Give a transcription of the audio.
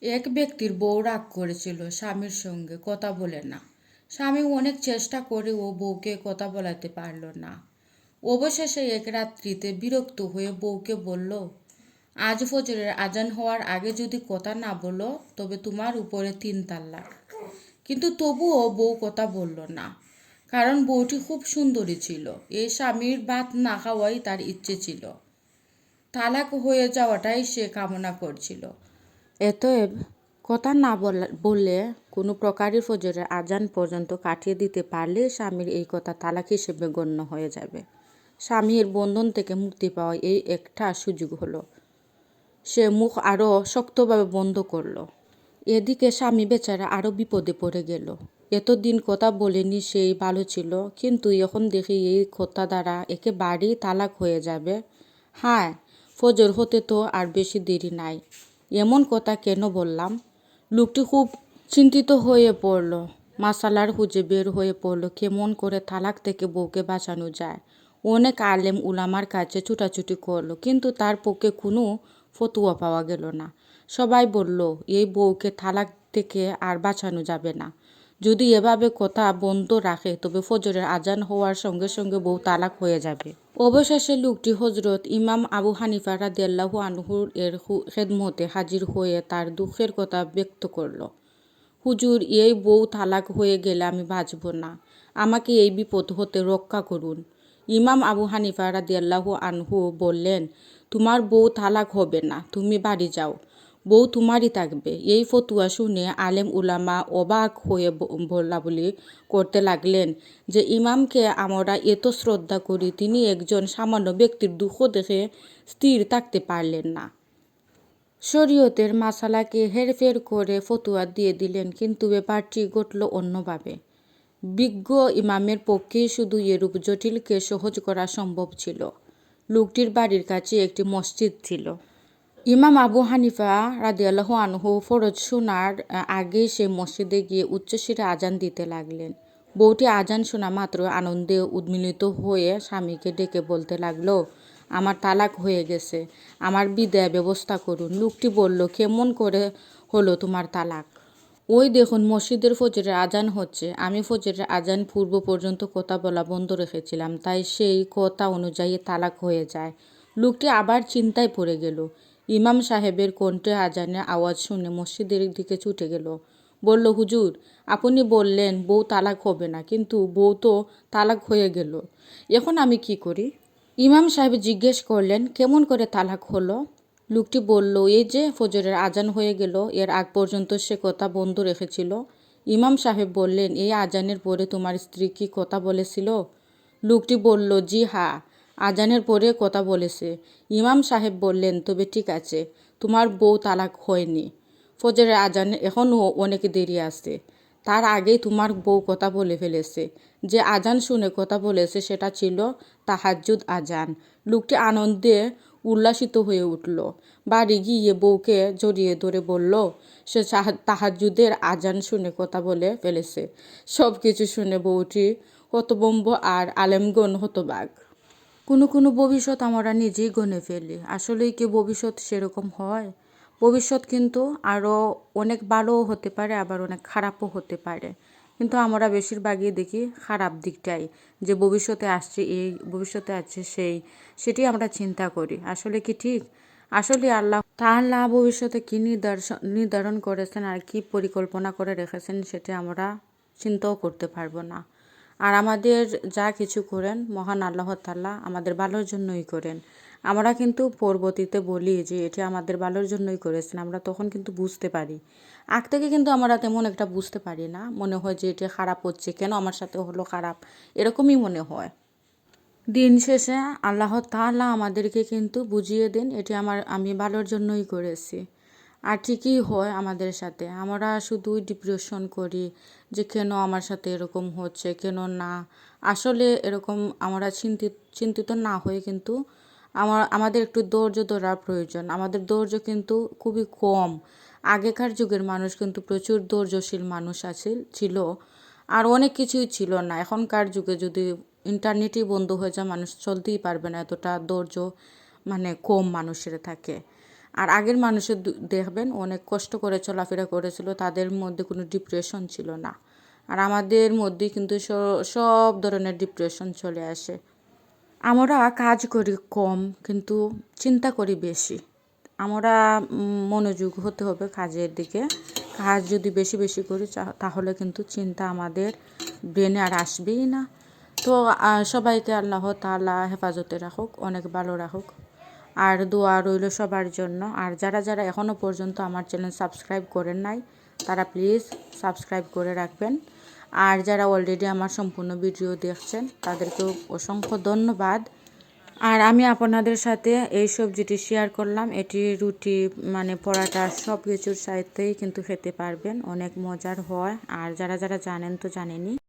এক ব্যক্তির বউ রাগ করেছিল স্বামীর সঙ্গে কথা বলে না। স্বামী অনেক চেষ্টা করে ও বউকে কথা বলাতে পারল না। অবশেষে এক রাত্রিতে বিরক্ত হয়ে বউকে বলল, আজ ফজরের আজান হওয়ার আগে যদি কথা না বলো তবে তোমার উপরে 3 তাল্লাক। কিন্তু তবুও বউ কথা বলল না, কারণ বউটি খুব সুন্দরী ছিল। এই স্বামীর ভাত না খাওয়াই তার ইচ্ছে ছিল। তালাক হয়ে যাওয়াটাই সে কামনা করছিল। এতএব কথা না বললে কোনো প্রকারই ফজরের আজান পর্যন্ত কাটিয়ে দিতে পারলে স্বামীর এই কথা তালাক হিসেবে গণ্য হয়ে যাবে। স্বামীর বন্ধন থেকে মুক্তি পাওয়া এই একটা সুযোগ হলো। সে মুখ আরও শক্তভাবে বন্ধ করলো। এদিকে স্বামী বেচারা আরও বিপদে পড়ে গেল। এতদিন কথা বলেনি সেই ভালো ছিল, কিন্তু এখন দেখি এই কথা দ্বারা একেবারেই তালাক হয়ে যাবে। হ্যাঁ, ফজর হতে তো আর বেশি দেরি নাই। এমন কথা কেন বললাম? লোকটি খুব চিন্তিত হয়ে পড়ল। মাসালার খুঁজে বের হয়ে পড়ল কেমন করে তালাক থেকে বউকে বাঁচানো যায়। অনেক আলেম উলামার কাছে ছুটাছুটি করলো, কিন্তু তার পক্ষে কোনো ফতুয়া পাওয়া গেল না। সবাই বলল, এই বউকে তালাক থেকে আর বাঁচানো যাবে না। যদি এভাবে কথা বন্ধ রাখে তবে ফজরের আজান হওয়ার সঙ্গে সঙ্গে বউ তালাক হয়ে যাবে। অবশেষে লোকটি হজরত ইমাম আবু হানিফা রাদিয়াল্লাহু আনহুর খেদমতে হাজির হয়ে তার দুঃখের কথা ব্যক্ত করল। হুজুর, এই বউ তালাক হয়ে গেলে আমি বাঁচব না। আমাকে এই বিপদ হতে রক্ষা করুন। ইমাম আবু হানিফা রাদিয়াল্লাহু আনহু বললেন, তোমার বউ তালাক হবে না, তুমি বাড়ি যাও, বউ তোমারই থাকবে। এই ফতুয়া শুনে আলেম উলামা অবাক হয়ে বলাবলি করতে লাগলেন যে ইমামকে আমরা এত শ্রদ্ধা করি, তিনি একজন সামান্য ব্যক্তির দুঃখ দেখে স্থির থাকতে পারলেন না। শরীয়তের মাসালাকে হেরফের করে ফতুয়া দিয়ে দিলেন, কিন্তু ব্যাপারটি ঘটল অন্যভাবে। বিজ্ঞ ইমামের পক্ষেই শুধু এরূপ জটিলকে সহজ করা সম্ভব ছিল। লোকটির বাড়ির কাছে একটি মসজিদ ছিল। ইমাম আবু হানিফা রাদিয়াল্লাহু আনহু ফরজ শোনার আগেই সেই মসজিদে গিয়ে উচ্চস্বরে আজান দিতে লাগলেন। বউটি আজান শোনা মাত্র আনন্দে উদ্মিলিত হয়ে স্বামীকে ডেকে বলতে লাগলো, আমার তালাক হয়ে গেছে, আমার বিদায় ব্যবস্থা করুন। লোকটি বলল, কেমন করে হলো তোমার তালাক? ওই দেখুন, মসজিদের ফজরের আজান হচ্ছে। আমি ফজরের আজান পূর্ব পর্যন্ত কথা বলা বন্ধ রেখেছিলাম, তাই সেই কথা অনুযায়ী তালাক হয়ে যায়। লোকটি আবার চিন্তায় পড়ে গেল। ইমাম সাহেবের কণ্ঠে আজানের আওয়াজ শুনে মসজিদের দিকে ছুটে গেল। বলল, হুজুর, আপনি বললেন বউ তালাক হবে না, কিন্তু বউ তো তালাক হয়ে গেল। এখন আমি কি করি? ইমাম সাহেব জিজ্ঞেস করলেন, কেমন করে তালাক হলো? লোকটি বলল, এই যে ফজরের আজান হয়ে গেল, এর আগ পর্যন্ত সে কথা বন্ধ রেখেছিল। ইমাম সাহেব বললেন, এই আজানের পরে তোমার স্ত্রী কি কথা বলেছিল? লোকটি বলল, জি হ্যাঁ, আজানের পরে কথা বলেছে। ইমাম সাহেব বললেন, তবে ঠিক আছে, তোমার বউ তালাক হয়নি। ফজরের আজান এখনও অনেক দেরি আছে, তার আগেই তোমার বউ কথা বলে ফেলেছে। যে আজান শুনে কথা বলেছে সেটা ছিল তাহাজ্জুদ আজান। লোকটি আনন্দে উল্লাসিত হয়ে উঠল। বাড়ি গিয়ে বউকে জড়িয়ে ধরে বলল, সে তাহাজ্জুদের আজান শুনে কথা বলে ফেলেছে। সব কিছু শুনে বউটি হতভম্ব আর আলেমগণ হতবাক। কোনো কোনো ভবিষ্যৎ আমরা নিজেই গণে ফেলি। আসলেই কি ভবিষ্যৎ সেরকম হয়? ভবিষ্যৎ কিন্তু আরও অনেক ভালোও হতে পারে, আবার অনেক খারাপও হতে পারে। কিন্তু আমরা বেশিরভাগই দেখি খারাপ দিকটাই, যে ভবিষ্যতে আসছে এই, ভবিষ্যতে আছে সেই, সেটি আমরা চিন্তা করি। আসলে কি ঠিক? আসলে আল্লাহ তাআলা ভবিষ্যতে কী নির্ধারণ করেছেন আর কি পরিকল্পনা করে রেখেছেন সেটা আমরা চিন্তাও করতে পারবো না। আর আমাদের যা কিছু করেন মহান আল্লাহ তাআলা আমাদের ভালোর জন্যই করেন। আমরা কিন্তু পরবর্তীতে বলি যে এটি আমাদের ভালোর জন্যই করেছেন, আমরা তখন কিন্তু বুঝতে পারি। আগ থেকে কিন্তু আমরা তেমন একটা বুঝতে পারি না, মনে হয় যে এটি খারাপ হচ্ছে, কেন আমার সাথে হলো খারাপ, এরকমই মনে হয়। দিন শেষে আল্লাহ তাআলা আমাদেরকে কিন্তু বুঝিয়ে দেন এটি আমি ভালোর জন্যই করেছি। আর ঠিকই হয় আমাদের সাথে। আমরা শুধুই ডিপ্রেশন করি যে কেন আমার সাথে এরকম হচ্ছে, কেন না। আসলে এরকম আমরা চিন্তিত না হয়ে কিন্তু আমাদের একটু ধৈর্য ধরার প্রয়োজন। আমাদের ধৈর্য কিন্তু খুবই কম। আগেকার যুগের মানুষ কিন্তু প্রচুর ধৈর্যশীল মানুষ ছিল, আর অনেক কিছুই ছিল না। এখনকার যুগে যদি ইন্টারনেটই বন্ধ হয়ে যায়, মানুষ চলতেই পারবে না, এতটা ধৈর্য কম মানুষের থাকে। আর আগের মানুষের দেখবেন অনেক কষ্ট করে চলাফেরা করেছিল, তাদের মধ্যে কোনো ডিপ্রেশন ছিল না। আর আমাদের মধ্যে কিন্তু সব ধরনের ডিপ্রেশন চলে আসে। আমরা কাজ করি কম কিন্তু চিন্তা করি বেশি। আমরা মনোযোগ হতে হবে কাজের দিকে। কাজ যদি বেশি বেশি করি তাহলে কিন্তু চিন্তা আমাদের ব্রেনে আর আসবেই না। তো সবাইকে আল্লাহ তাআলা হেফাজতে রাখুক, অনেক ভালো রাখুক। আর দোয়া রইল সবার জন্য। আর যারা যারা এখনও পর্যন্ত আমার চ্যানেল সাবস্ক্রাইব করেন নাই তারা প্লিজ সাবস্ক্রাইব করে রাখবেন। আর যারা অলরেডি আমার সম্পূর্ণ ভিডিও দেখছেন তাদেরকেও অসংখ্য ধন্যবাদ। আর আমি আপনাদের সাথে এই সবজিটি শেয়ার করলাম। এটি রুটি মানে পরাটা সব কিছুর সাথেই কিন্তু খেতে পারবেন, অনেক মজার হয়। আর যারা যারা জানেন তো জানেনই।